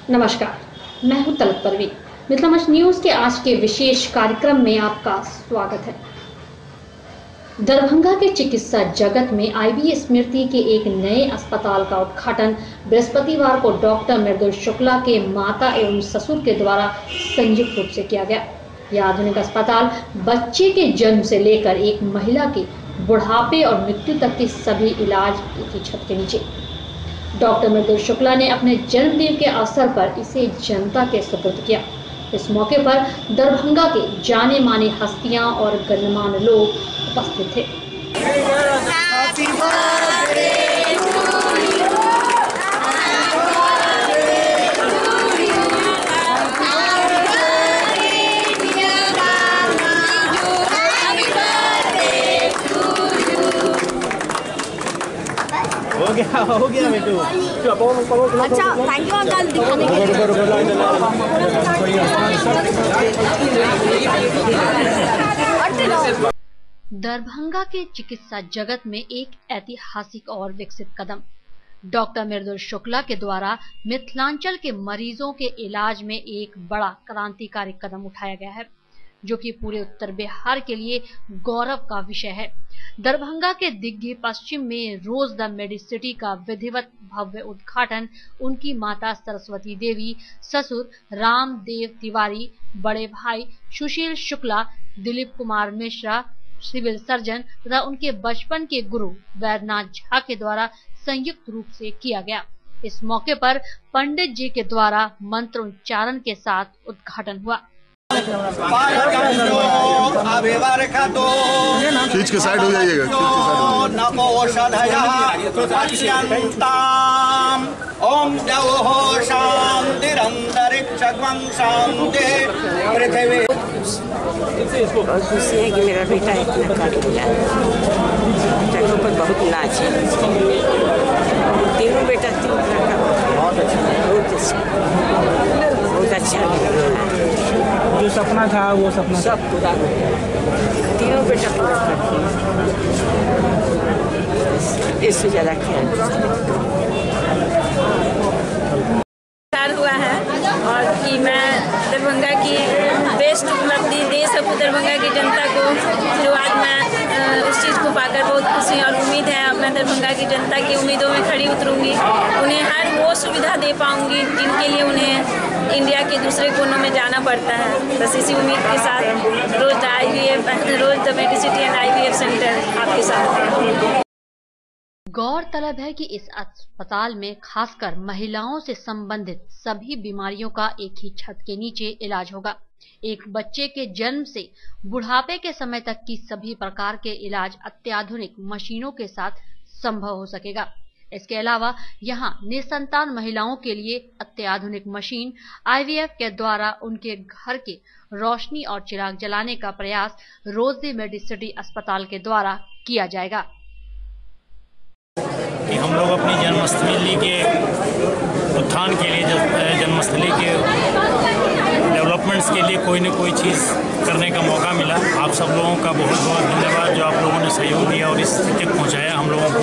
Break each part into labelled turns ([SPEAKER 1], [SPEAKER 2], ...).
[SPEAKER 1] नमस्कार, मैं हूं तलब परवीन। मिथिलामंच न्यूज के आज के विशेष कार्यक्रम में आपका स्वागत है। दरभंगा के चिकित्सा जगत में आईवी स्मृति के एक नए अस्पताल का उद्घाटन बृहस्पतिवार को डॉक्टर मृदुल शुक्ला के माता एवं ससुर के द्वारा संयुक्त रूप से किया गया। यह आधुनिक अस्पताल बच्चे के जन्म से लेकर एक महिला के बुढ़ापे और मृत्यु तक के सभी इलाज एक ही छत के नीचे। डॉक्टर मृदुल शुक्ला ने अपने जन्मदिन के अवसर पर इसे जनता के सुपुर्द किया। इस मौके पर दरभंगा के जाने माने हस्तियां और गणमान्य लोग उपस्थित थे।
[SPEAKER 2] हो गया बेटू।
[SPEAKER 3] अच्छा, थैंक यू अंकल दिखाने के लिए।
[SPEAKER 1] दरभंगा के चिकित्सा जगत में एक ऐतिहासिक और विकसित कदम डॉक्टर मृदुल शुक्ला के द्वारा मिथिलांचल के मरीजों के इलाज में एक बड़ा क्रांतिकारी कदम उठाया गया है, जो कि पूरे उत्तर बिहार के लिए गौरव का विषय है। दरभंगा के दिग्घी पश्चिम में रोज द मेडिसिटी का विधिवत भव्य उद्घाटन उनकी माता सरस्वती देवी, ससुर रामदेव तिवारी, बड़े भाई सुशील शुक्ला, दिलीप कुमार मिश्रा सिविल सर्जन तथा उनके बचपन के गुरु वैद्यनाथ झा के द्वारा संयुक्त रूप से किया गया। इस मौके पर पंडित जी के द्वारा मंत्रोच्चारण के साथ उद्घाटन हुआ।
[SPEAKER 4] खींच के साइड हो जाइएगा।
[SPEAKER 2] ओम द्यौः शान्तिरन्तरिक्षं शान्ति पृथ्वी।
[SPEAKER 3] बहुत खुशी है कि मेरा बेटा इतना कर लिया। बेटा के ऊपर बहुत नाज है। तीनों बेटा तीन तरह का बहुत अच्छा
[SPEAKER 2] जो सपना था वो सपना
[SPEAKER 3] सब पूरा हो गया। तीनों बेटा पूरा कर दिया। इससे ज़्यादा क्या
[SPEAKER 5] हुआ है। और कि मैं दरभंगा की बेस्ट उपलब्धि दे सकूँ दरभंगा की जनता को, जो आज मैं उस चीज़ को पाकर बहुत खुशी और उम्मीद है। अब मैं दरभंगा की जनता की उम्मीदों में खड़ी उतरूंगी, उन्हें हर वो सुविधा दे पाऊंगी जिनके लिए उन्हें इंडिया के दूसरे कोनों में जाना पड़ता है। बस इसी उम्मीद के साथ Rose the Medicity and IVF centre आपके साथ।
[SPEAKER 1] गौरतलब है कि इस अस्पताल में खासकर महिलाओं से संबंधित सभी बीमारियों का एक ही छत के नीचे इलाज होगा। एक बच्चे के जन्म से बुढ़ापे के समय तक की सभी प्रकार के इलाज अत्याधुनिक मशीनों के साथ संभव हो सकेगा। इसके अलावा यहां निसंतान महिलाओं के लिए अत्याधुनिक मशीन IVF के द्वारा उनके घर के रोशनी और चिराग जलाने का प्रयास रोज द मेडिसिटी अस्पताल के द्वारा किया जाएगा।
[SPEAKER 6] कि हम लोग अपनी जन्मस्थली के उत्थान के लिए, जन्मस्थली के डेवलपमेंट्स के लिए कोई न कोई चीज़ करने का मौका मिला। आप सब लोगों का बहुत बहुत धन्यवाद, जो आप लोगों ने सहयोग दिया और इस स्थिति तक पहुँचाया हम लोगों को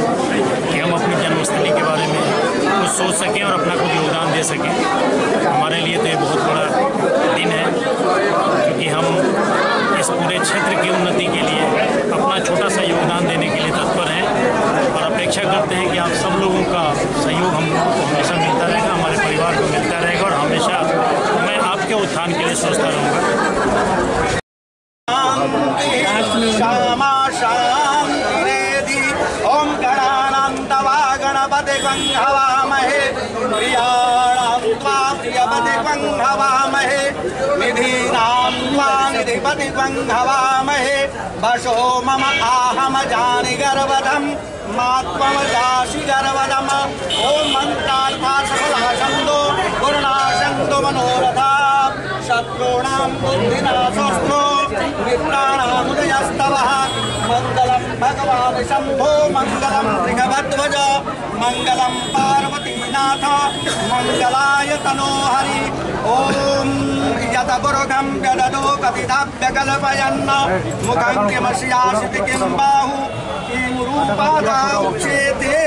[SPEAKER 6] कि हम अपनी जन्मस्थली के बारे में कुछ सोच सकें और अपना कुछ योगदान दे सकें। हमारे लिए तो ये बहुत बड़ा दिन है, क्योंकि हम इस पूरे क्षेत्र की उन्नति के लिए अपना छोटा सा योगदान देने के लिए तत्पर हैं और अपेक्षा करते हैं कि आप सब लोगों का सहयोग हम लोगों को हमेशा मिलता रहेगा, हमारे परिवार को मिलता रहेगा और हमेशा मैं आपके उत्थान के लिए सोचता रहूँगा।
[SPEAKER 2] ओम गणानान्त्वा गणपतिं हवामहे, प्रियाणां त्वा प्रियपतिं हवामहे, निधीनां त्वा निधिपतिं हवामहे। वशो मम आहम जानि गर्वधम् मात्मम जासि गर्वधम्। ओम मंत्रार्था सफला छन्दो पूर्णाशन्दो मनोरथा, शत्रूणां बुद्धिनाशोऽस्तु मित्राणामुदयस्तवः। मंगलम भगवान शंभो मंगलम भृगभध्वज मंगलम पार्वतीनाथ मंगलाय तनोहरि। ओम यत गुरुगं गददो कपिताभ्य कल्पयन् मुखं किमस्यासिति किं बाहु किं रूपादा उच्यते।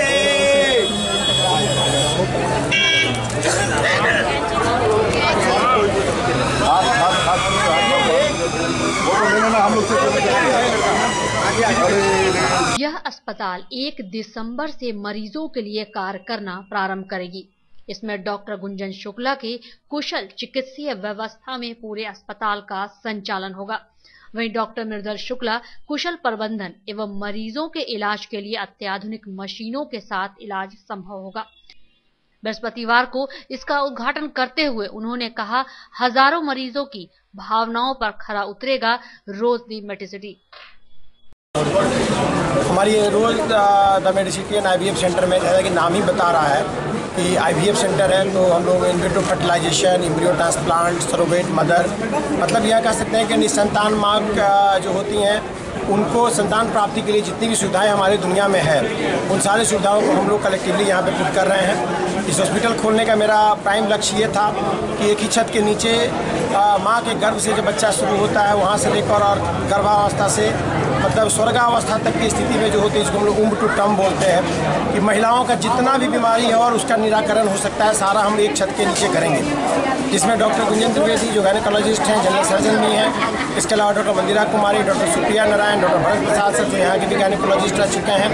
[SPEAKER 1] यह अस्पताल 1 दिसंबर से मरीजों के लिए कार्य करना प्रारंभ करेगी। इसमें डॉक्टर गुंजन शुक्ला के कुशल चिकित्सीय व्यवस्था में पूरे अस्पताल का संचालन होगा। वहीं डॉक्टर मृदुल शुक्ला कुशल प्रबंधन एवं मरीजों के इलाज के लिए अत्याधुनिक मशीनों के साथ इलाज संभव होगा। बृहस्पतिवार को इसका उद्घाटन करते हुए उन्होंने कहा, हजारों मरीजों की भावनाओं पर खरा उतरेगा रोज द मेडिसिटी।
[SPEAKER 4] हमारी Rose the Medicity and IVF centre में, जैसा कि नाम ही बता रहा है कि IVF सेंटर है, तो हम लोग in vitro fertilization, embryo transplant, surrogate mother, मतलब यह कह सकते हैं कि निसंतान माँ जो होती हैं उनको संतान प्राप्ति के लिए जितनी भी सुविधाएं हमारी दुनिया में है, उन सारी सुविधाओं को हम लोग कलेक्टिवली यहाँ पे पुट कर रहे हैं। इस हॉस्पिटल खोलने का मेरा प्राइम लक्ष्य ये था कि एक ही छत के नीचे माँ के गर्भ से जब बच्चा शुरू होता है वहाँ से लेकर और गर्भावस्था से मतलब स्वर्गावस्था तक की स्थिति में जो होती है, इसको हम लोग उम्र टू टर्म बोलते हैं, कि महिलाओं का जितना भी बीमारी है और उसका निराकरण हो सकता है, सारा हम एक छत के नीचे करेंगे। जिसमें डॉक्टर गुंजन त्रिवेदी जो गायनेकोलॉजिस्ट हैं, जनरल सर्जन भी हैं, इसके अलावा डॉक्टर मंदिरा कुमारी, डॉक्टर सुप्रिया नारायण, डॉक्टर भरत प्रसाद सर जो यहाँ के भी गायनेकोलॉजिस्ट रह चुके हैं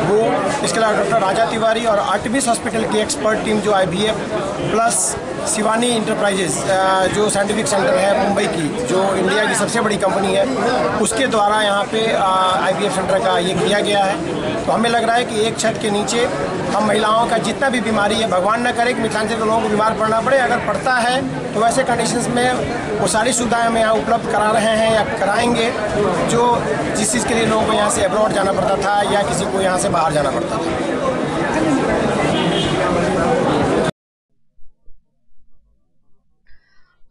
[SPEAKER 4] वो, इसके अलावा डॉक्टर राजा तिवारी और आर्टिमिस हॉस्पिटल की एक्सपर्ट टीम जो IVF प्लस शिवानी इंटरप्राइजेज जो साइंटिफिक सेंटर है मुंबई की, जो इंडिया की सबसे बड़ी कंपनी है, उसके द्वारा यहाँ पे IVF सेंटर का ये किया गया है। तो हमें लग रहा है कि एक छत के नीचे हम महिलाओं का जितना भी बीमारी है, भगवान न करे कि मिथिलांचल के लोगों को बीमार पड़ना पड़े, अगर पड़ता है तो वैसे कंडीशंस में वो सारी सुविधाएं हम यहाँ उपलब्ध करा रहे हैं या कराएंगे, जो जिस चीज़ के लिए लोगों को यहाँ से अब्रॉड जाना पड़ता था या किसी को यहाँ से बाहर जाना पड़ता था।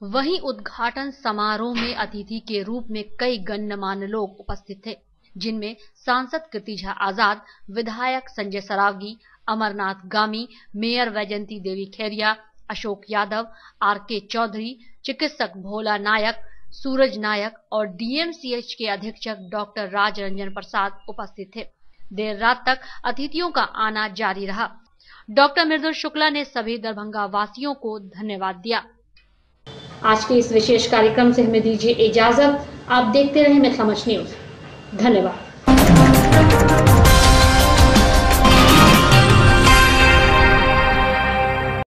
[SPEAKER 1] वहीं उद्घाटन समारोह में अतिथि के रूप में कई गण्यमान्य लोग उपस्थित थे, जिनमें सांसद कीर्ति झा आजाद, विधायक संजय सरावगी, अमरनाथ गामी, मेयर वैजयंती देवी खैरिया, अशोक यादव, RK चौधरी, चिकित्सक भोला नायक, सूरज नायक और DMCH के अधीक्षक डॉक्टर राज रंजन प्रसाद उपस्थित थे। देर रात तक अतिथियों का आना जारी रहा। डॉक्टर मृदुल शुक्ला ने सभी दरभंगा वासियों को धन्यवाद दिया। आज के इस विशेष कार्यक्रम से हमें दीजिए इजाजत। आप देखते रहें मिथिला मंच न्यूज। धन्यवाद।